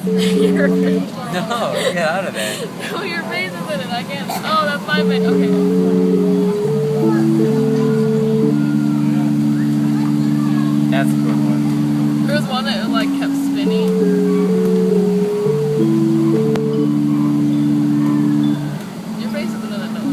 Your face. No, get out of there. No, your face is in it. I can't. Oh, that's my face. Okay. That's a good one. There was one that like kept spinning. Your face is in it, no.